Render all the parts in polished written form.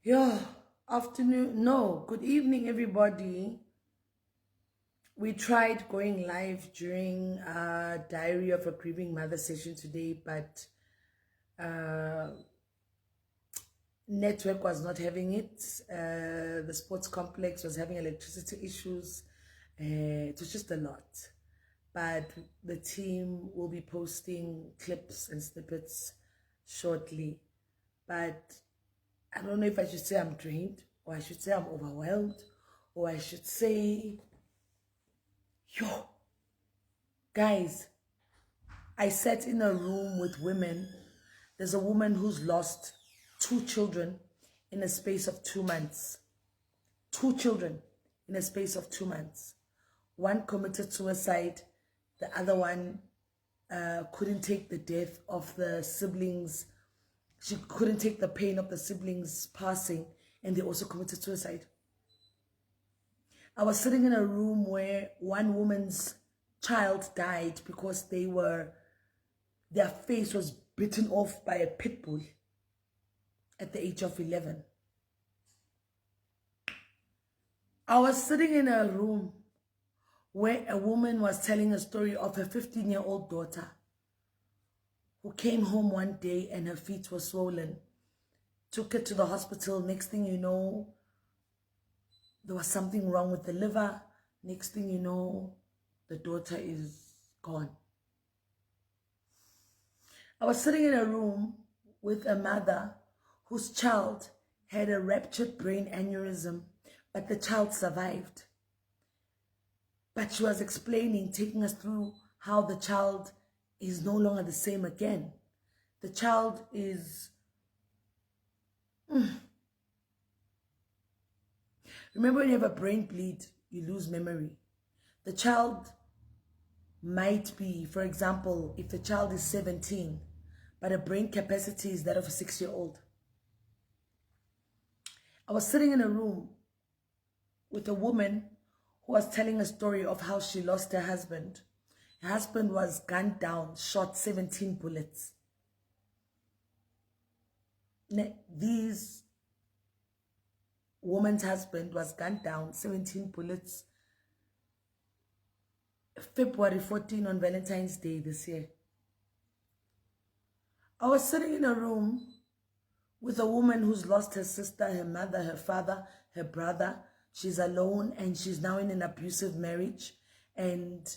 Yeah, afternoon. No, good evening, everybody. We tried going live during Diary of a Grieving Mother session today, but network was not having it. The sports complex was having electricity issues. It was just a lot. But the team will be posting clips and snippets shortly. But I don't know if I should say I'm drained, or I should say I'm overwhelmed, or I should say, yo, guys, I sat in a room with women. There's a woman who's lost 2 children in a space of 2 months. 2 children in a space of 2 months. One committed suicide. The other one couldn't take the death of the siblings. She couldn't take the pain of the siblings passing, and they also committed suicide. I was sitting in a room where one woman's child died because their face was bitten off by a pit bull at the age of 11. I was sitting in a room where a woman was telling a story of her 15-year-old daughter who came home one day and her feet were swollen. Took her to the hospital. Next thing you know, there was something wrong with the liver. Next thing you know, the daughter is gone. I was sitting in a room with a mother whose child had a ruptured brain aneurysm, but the child survived. But she was explaining, taking us through how the child is no longer the same again. The child is... Remember when you have a brain bleed, you lose memory. The child might be, for example, if the child is 17, but a brain capacity is that of a 6-year-old. I was sitting in a room with a woman who was telling a story of how she lost her husband. Her husband was gunned down, shot 17 bullets. This woman's husband was gunned down, 17 bullets, February 14 on Valentine's Day this year. I was sitting in a room with a woman who's lost her sister, her mother, her father, her brother. She's alone and she's now in an abusive marriage. And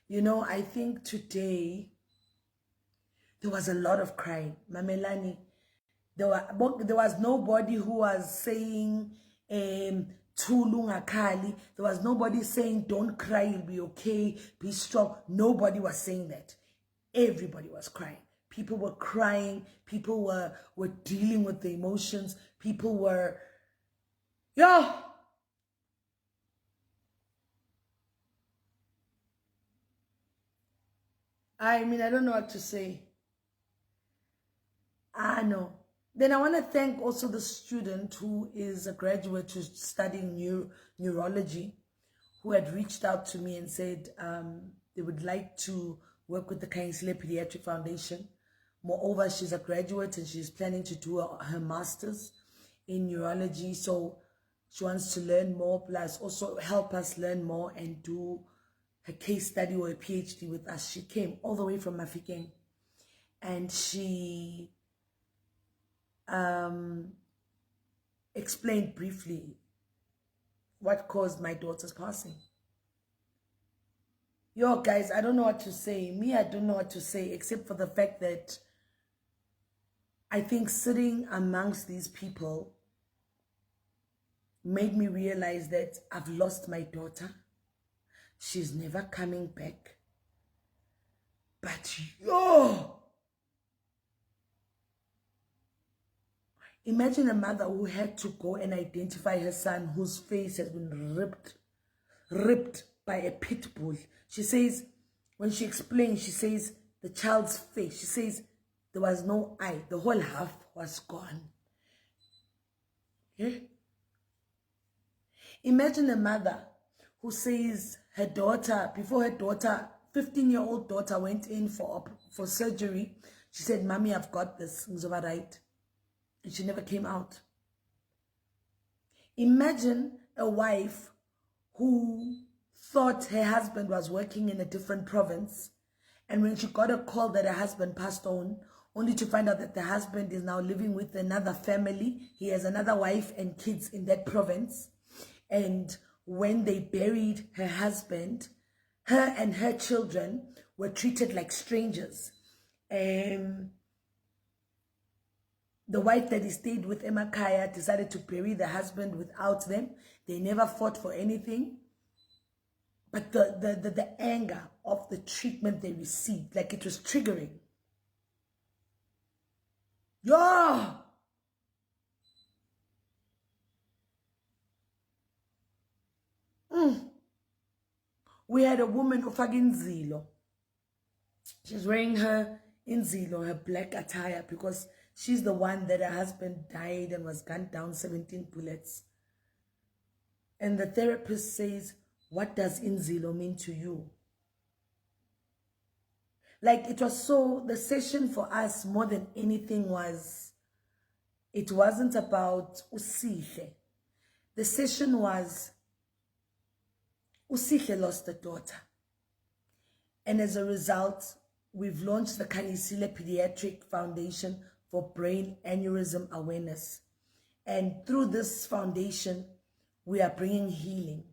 you know, I think today there was a lot of crying. Mamelani, there was nobody who was saying Tulunga Kali. There was nobody saying don't cry, you'll be okay, be strong. Nobody was saying that. Everybody was crying. People were crying. People were dealing with the emotions. People were, yo. I mean, I don't know what to say. I know. Then I want to thank also the student who is a graduate who's studying neurology, who had reached out to me and said they would like to work with the Kainsile Pediatric Foundation. Moreover, she's a graduate and she's planning to do her master's in neurology. So she wants to learn more, plus also help us learn more and do her case study or a PhD with us. She came all the way from Mafikeng and she explained briefly what caused my daughter's passing. Yo, guys, I don't know what to say. Me, I don't know what to say, except for the fact that I think sitting amongst these people made me realize that I've lost my daughter. She's never coming back. But yo! Imagine a mother who had to go and identify her son whose face has been ripped by a pit bull. She says, when she explains, she says the child's face, she says there was no eye. The whole half was gone. Yeah? Imagine a mother who says her daughter, before her daughter, 15-year-old daughter went in for surgery, she said, "Mommy, I've got this. Right." And she never came out. Imagine a wife who thought her husband was working in a different province, and when she got a call that her husband passed on, only to find out that the husband is now living with another family. He has another wife and kids in that province. And when they buried her husband, her and her children were treated like strangers. The wife that he stayed with, Emakaya, decided to bury the husband without them. They never fought for anything. But the anger of the treatment they received, like it was triggering. Yo! We had a woman who fucking Zilo. She's wearing her Inzilo, her black attire, because she's the one that her husband died and was gunned down 17 bullets. And the therapist says, "What does Inzilo mean to you?" Like, it was so, the session for us more than anything was, it wasn't about Usihle. The session was, Usihle lost a daughter. And as a result, we've launched the Kanisile Pediatric Foundation for Brain Aneurysm Awareness. And through this foundation, we are bringing healing.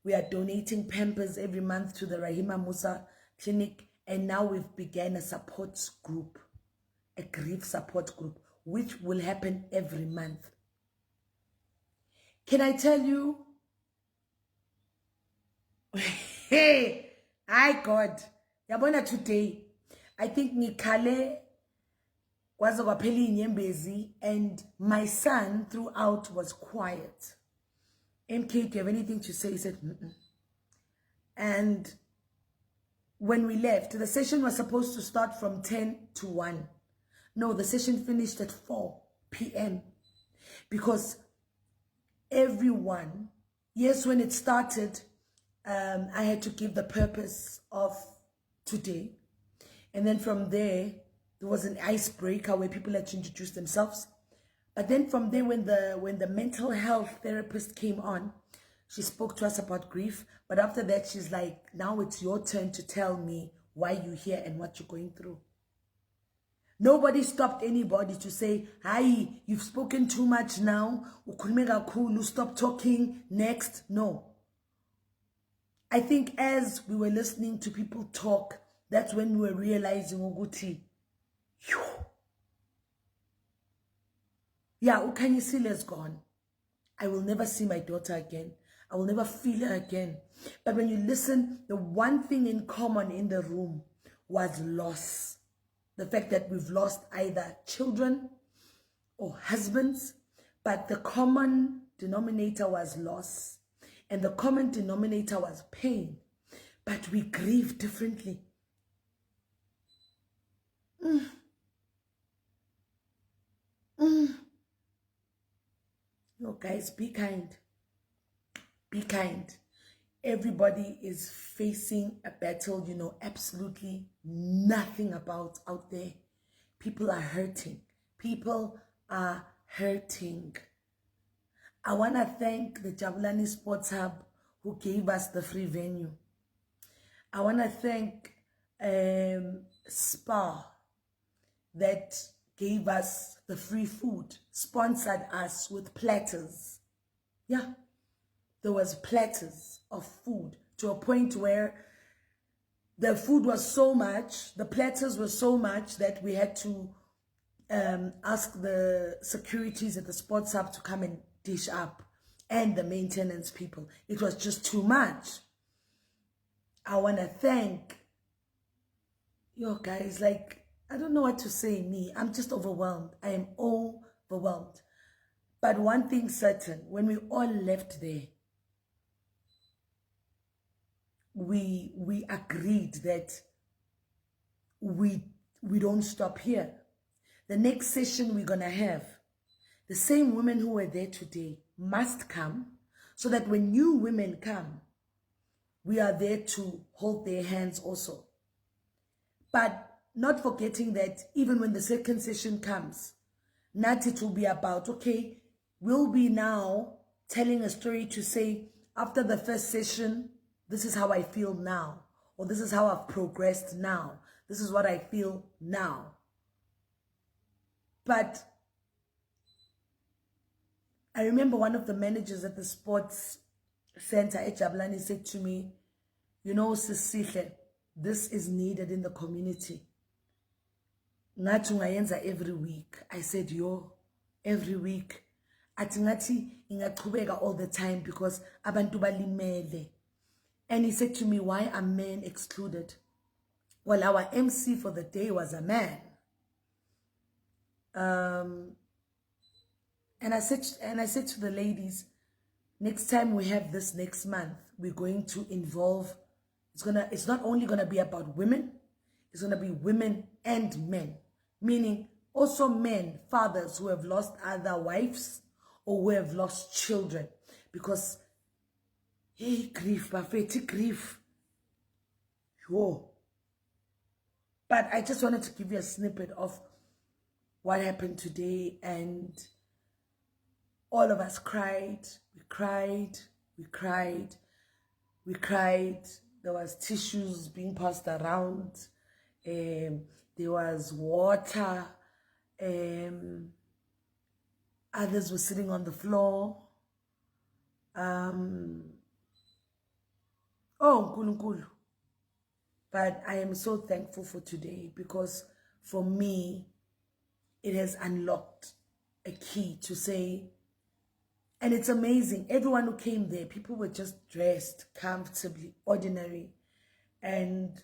We are donating Pampers every month to the Rahima Musa Clinic. And now we've begun a support group, a grief support group, which will happen every month. Can I tell you? Hey, God. Yabona today, I think Nikale was a and my son throughout was quiet. MK, do you have anything to say? He said, "Mm-mm." And when we left, the session was supposed to start from 10 to 1. No, the session finished at 4 p.m. Because everyone, yes, when it started, I had to give the purpose of today. And then from there was an icebreaker where people had to introduce themselves. But then from there, when the mental health therapist came on, she spoke to us about grief. But after that, she's like, "Now it's your turn to tell me why you're here and what you're going through." Nobody stopped anybody to say, "Hi, you've spoken too much now. Stop talking. Next." No. I think as we were listening to people talk, that's when we were realizing, Uguti, yeah, Ukanyisile is gone. I will never see my daughter again. I will never feel her again. But when you listen, the one thing in common in the room was loss. The fact that we've lost either children or husbands, but the common denominator was loss. And the common denominator was pain. But we grieve differently. No, guys, be kind. Be kind. Everybody is facing a battle you know absolutely nothing about out there. People are hurting. People are hurting. I want to thank the Jabulani Sports Hub who gave us the free venue. I want to thank Spa that gave us the free food, sponsored us with platters. Yeah. There was platters of food to a point where the food was so much, the platters were so much that we had to ask the securities at the sports hub to come and dish up, and the maintenance people. It was just too much. I want to thank you guys. Like, I don't know what to say. I'm just overwhelmed. I am overwhelmed. But one thing certain, when we all left there, we agreed that we don't stop here. The next session we're gonna have, the same women who were there today must come, so that when new women come, we are there to hold their hands also. But not forgetting that even when the second session comes, not it will be about, okay, we'll be now telling a story to say, after the first session, this is how I feel now, or this is how I've progressed now. This is what I feel now. But I remember one of the managers at the sports center at Jablani said to me, you know, Sisihle, this is needed in the community. Ngathi ungayenza every week. I said, yo, every week. Athi ngathi ingaqhubeka all the time because abantu balimele. And he said to me, why are men excluded? Well, our MC for the day was a man. And I said to the ladies, next time we have this next month, we're going to involve, it's not only gonna be about women, it's gonna be women and men. Meaning also men, fathers who have lost other wives or who have lost children. Because, hey, grief, prophetic grief. Whoa. But I just wanted to give you a snippet of what happened today, and all of us cried. We cried, we cried, we cried. There was tissues being passed around. There was water. Others were sitting on the floor. Oh, nkulunkulu. But I am so thankful for today because for me, it has unlocked a key to say, and it's amazing. Everyone who came there, people were just dressed comfortably, ordinary. And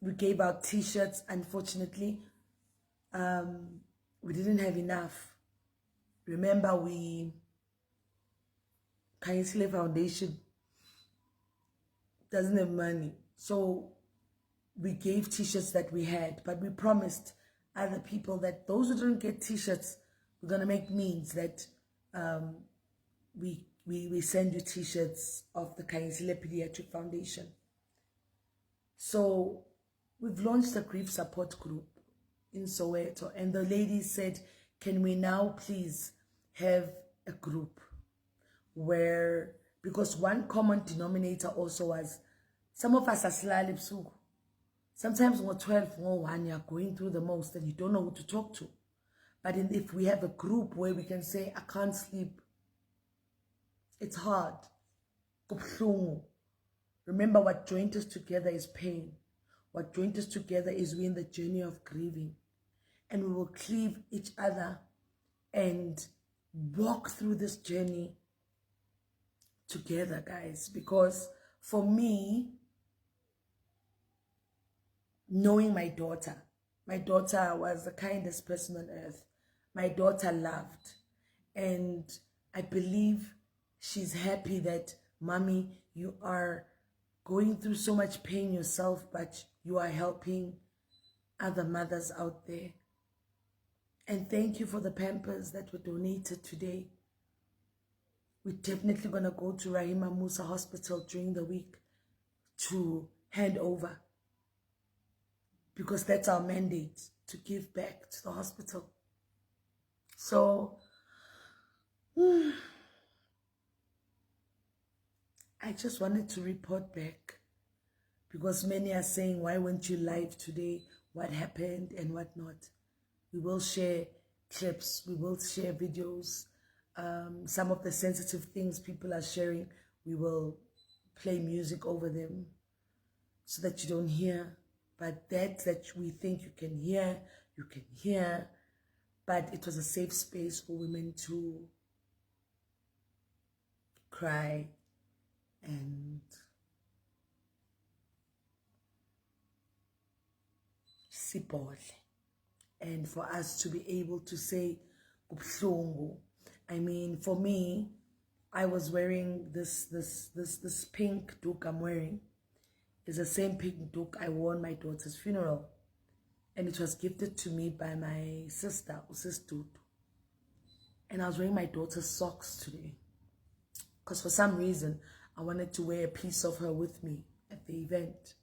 we gave out t-shirts. Unfortunately, we didn't have enough. Remember, Kayensile Foundation doesn't have money. So we gave t-shirts that we had, but we promised other people that those who didn't get t-shirts, we're going to make means that we send you t-shirts of the Kayensile Pediatric Foundation. So we've launched a grief support group in Soweto, and the ladies said, can we now please have a group where, because one common denominator also was, some of us are silali busuku. Sometimes when 12 or 1, you're going through the most and you don't know who to talk to. But if we have a group where we can say, I can't sleep, it's hard. Remember, what joined us together is pain. What joined us together is we're in the journey of grieving. And we will cleave each other and walk through this journey together, guys. Because for me, knowing my daughter was the kindest person on earth. My daughter loved. And I believe she's happy that, Mommy, you are going through so much pain yourself, but you are helping other mothers out there. And thank you for the Pampers that were donated today. We're definitely going to go to Rahima Musa Hospital during the week to hand over, because that's our mandate, to give back to the hospital. So, I just wanted to report back, because many are saying, why weren't you live today? What happened and what not? We will share clips. We will share videos. Some of the sensitive things people are sharing, we will play music over them so that you don't hear. But that we think you can hear, you can hear. But it was a safe space for women to cry and sipole, and for us to be able to say kubuhlungu. I mean, for me, I was wearing this pink duke I'm wearing. It's the same pink duke I wore on my daughter's funeral, and it was gifted to me by my sister, Usistutu. And I was wearing my daughter's socks today, because for some reason I wanted to wear a piece of her with me at the event.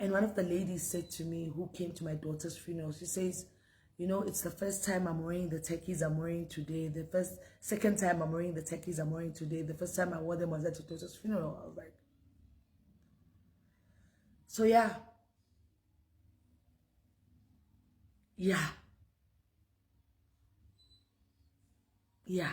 And one of the ladies said to me, who came to my daughter's funeral, she says, you know, it's the first time I'm wearing the techies I'm wearing today. Second time I'm wearing the techies I'm wearing today. The first time I wore them was at your daughter's funeral. I was like, so yeah. Yeah. Yeah.